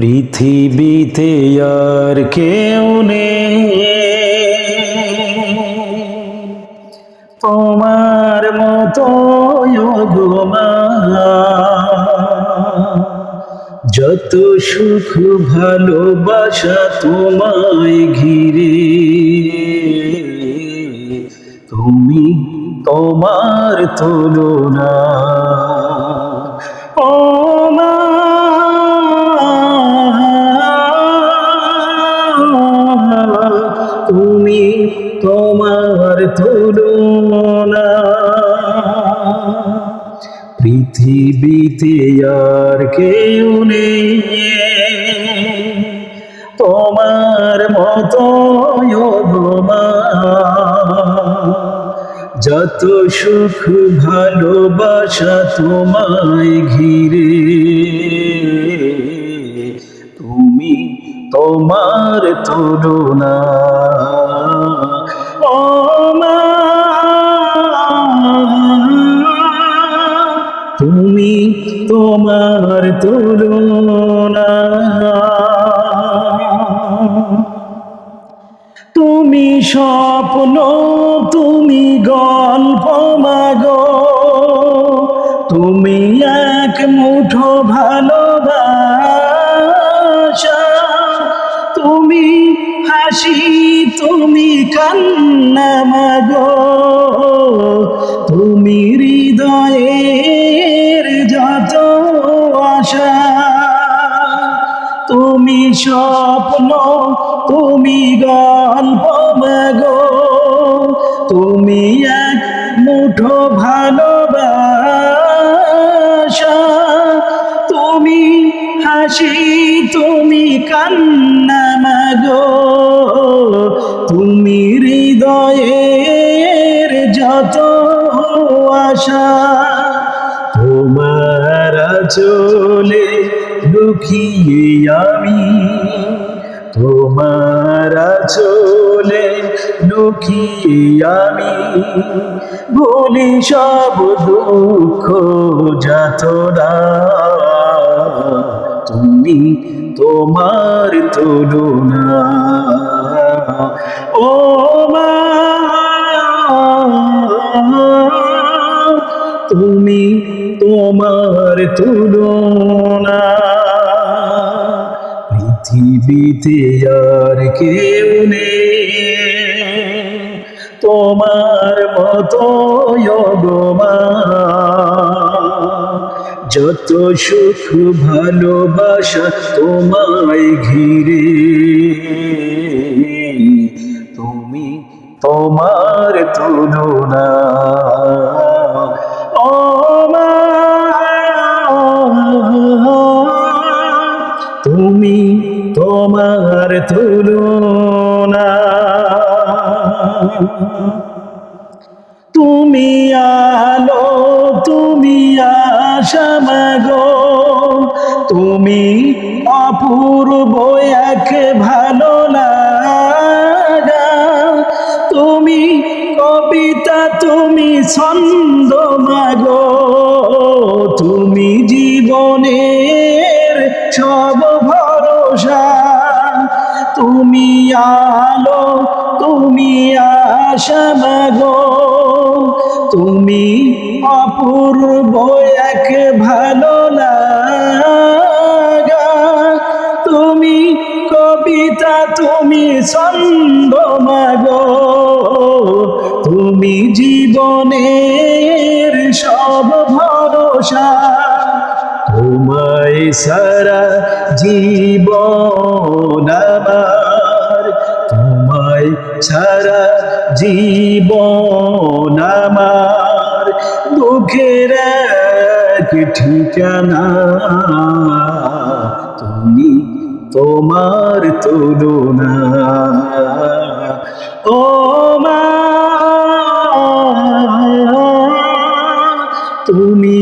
পৃথিবীতে আর কেউ নেই তোমার মতো গো মা। যত সুখ ভালোবাসা তোমায় ঘিরে, তুমি তোমার তুলনা। ও মা, তুমি তোমার তুলনা। পৃথিবীতে আর কেউ নেই তোমার মতো গো মা। যত সুখ ভালোবাসা তোমায় ঘিরে, তুমি তোমার তুলনা। ও মা, তুমি তোমার তুলনা। তুমি স্বপ্ন, তুমি গল্প মাগো, তুমি এক মুঠো ভালোবাসা। তুমি হাসি, তুমি কান্না মাগো, তুমি হৃদয়ের যত আশা। তুমি স্বপ্ন, তুমি গল্প মাগো, তুমি এক মুঠো ভালোবাসা। তুমি হাসি, তুমি কান্না মাগো, তুমি হৃদয়ের যত আশা। তোমার আঁচলে লুকিয়ে আমি, তোমার আঁচলে লুকিয়ে আমি ভুলি সব দুঃখ যাতনা। তুমি তোমার তুলনা। ও মা, তুমি তোমার তুলনা। পৃথিবীতে আর কেউ নেই তোমার মতো গো মা। যত সুখ ভালোবাসা তোমায় ঘিরে, তুমি তোমার তুলনা। ও মা, তুমি তোমার তুলনা। তুমি আলো, তুমি আশা মাগো, তুমি অপূর্ব এক ভালো লাগা। তুমি কবিতা, তুমি ছন্দ মাগো, তুমি জীবনের সব ভরসা। তুমি আলো, তুমি আশা মাগো, তুমি অপূর্ব এক ভালো লাগা। তুমি কবিতা, তুমি ছন্দ মাগো, তুমি জীবনের সব ভরসা। তোমায় সারা জীবন আমার, তোমায় সারা জীবন আমার দুঃখের এক ঠিকানা। তুমি তোমার তুলনা। ও মা, তুমি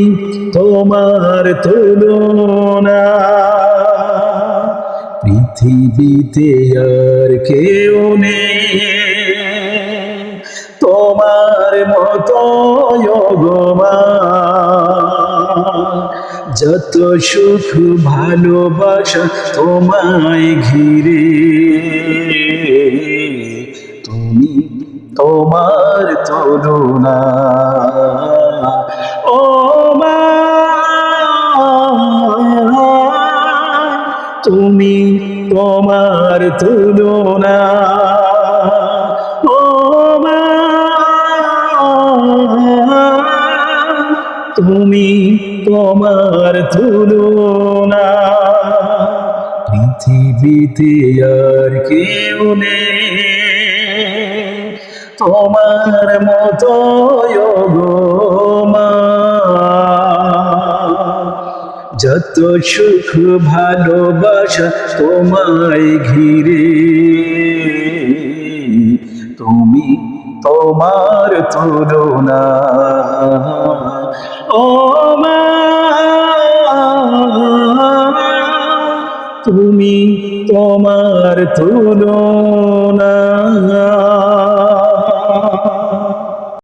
তোমার তুলনা। পৃথিবীতে আর কেউ নেই তোমার মতো গো মা। যত সুখ ভালোবাসা তোমায় ঘিরে, তুমি তোমার তুলনা। ও মা, তুমি তোমার তুলনা। ও মা, তুমি তোমার তুলনা। পৃথিবীতে আর কেউ নেই তোমার মতো গো মা। যত সুখ ভালোবাসা তোমায় ঘিরে, তুমি তোমার তুলনা। ও মা, তুমি তোমার তুলনা।